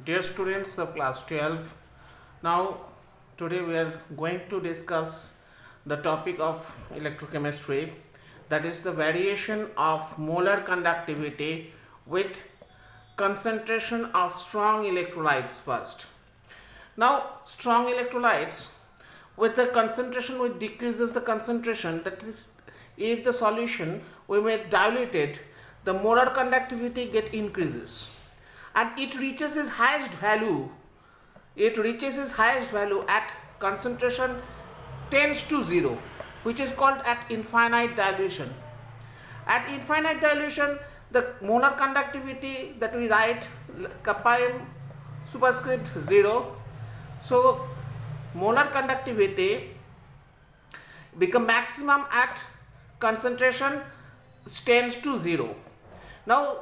Dear students of class 12, now today we are going to discuss the topic of electrochemistry, that is the variation of molar conductivity with concentration of strong electrolytes first. Now strong electrolytes with the concentration which decreases the concentration, that is if the solution we may dilute it, the molar conductivity get increases and it reaches its highest value. It reaches its highest value at concentration tends to 0, which is called at infinite dilution. At infinite dilution, the molar conductivity that we write kappa m superscript 0. So molar conductivity become maximum at concentration tends to 0. Now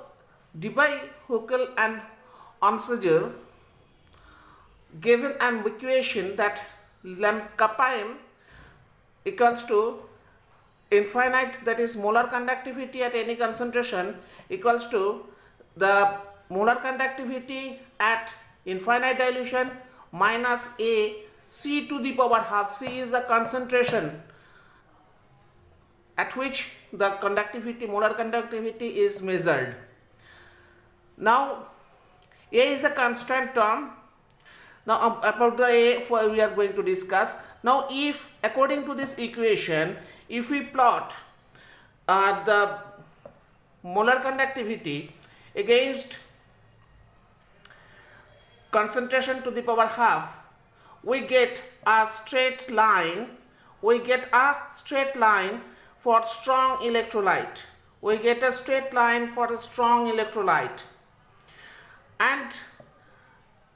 Debye, Huckel and Onsager given an equation that kappa m equals to infinite, that is molar conductivity at any concentration, equals to the molar conductivity at infinite dilution minus a c to the power half. C is the concentration at which the conductivity, molar conductivity is measured. Now a is a constant term. Now about the a we are going to discuss. Now if according to this equation, if we plot the molar conductivity against concentration to the power half, we get a straight line. We get a straight line for strong electrolyte. We get a straight line for a strong electrolyte. And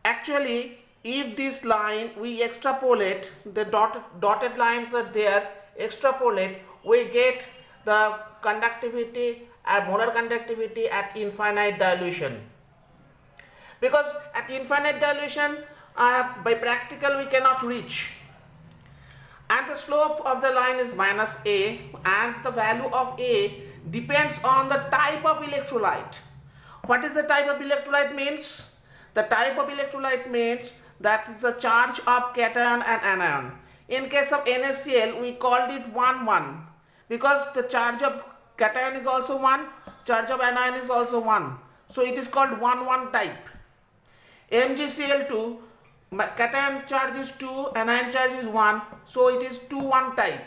actually, if this line we extrapolate, the dotted lines are there, extrapolate, we get the conductivity and molar conductivity at infinite dilution. Because at infinite dilution, by practical we cannot reach. And the slope of the line is minus a, and the value of a depends on the type of electrolyte. What is the type of electrolyte means? The type of electrolyte means that is the charge of cation and anion. In case of NaCl, we called it 1,1 because the charge of cation is also 1, charge of anion is also 1. So it is called 1,1 type. MgCl2, cation charge is 2, anion charge is 1, so it is 2,1 type.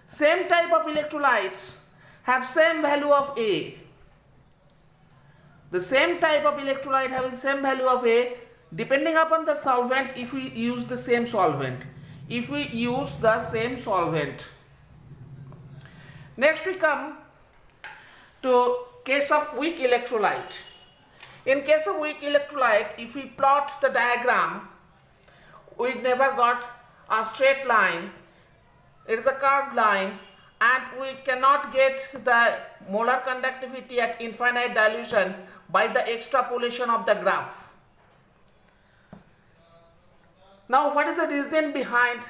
Same type of electrolytes have same value of A. The same type of electrolyte having same value of A depending upon the solvent, if we use the same solvent. If we use the same solvent. Next we come to case of weak electrolyte. In case of weak electrolyte, if we plot the diagram, we never got a straight line. It is a curved line and we cannot get the molar conductivity at infinite dilution by the extrapolation of the graph. Now what is the reason behind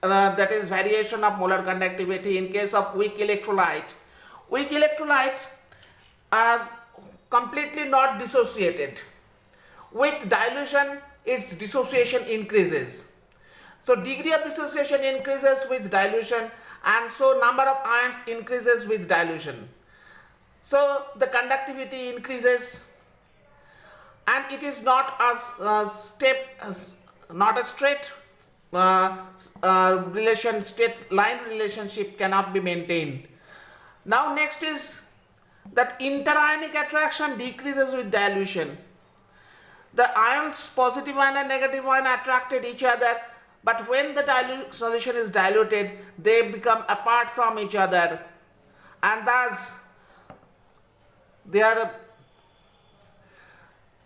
that is variation of molar conductivity in case of weak electrolyte? Weak electrolyte are completely not dissociated. With dilution, its dissociation increases. So degree of dissociation increases with dilution, and so number of ions increases with dilution. So the conductivity increases, and it is not a straight relation, straight line relationship cannot be maintained. Now next is that interionic attraction decreases with dilution. The ions, positive ion and negative ion, attracted each other, but when the solution is diluted, they become apart from each other, and thus their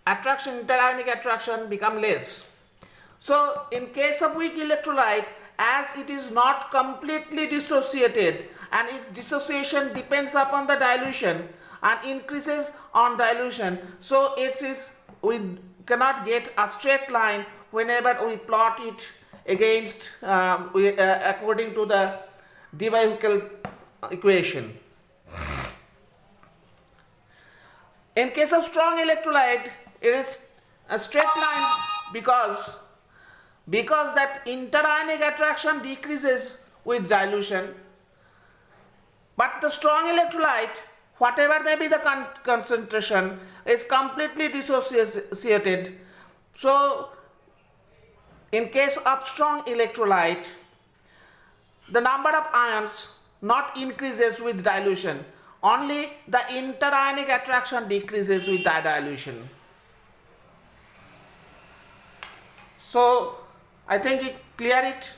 attraction, interionic attraction, become less. So in case of weak electrolyte, as it is not completely dissociated and its dissociation depends upon the dilution and increases on dilution, so we cannot get a straight line whenever we plot it against according to the Debye-Huckel equation. In case of strong electrolyte, it is a straight line because that interionic attraction decreases with dilution, but the strong electrolyte, whatever may be the concentration, is completely dissociated. So in case of strong electrolyte, the number of ions not increases with dilution, only the interionic attraction decreases with the dilution. So I think it clear it.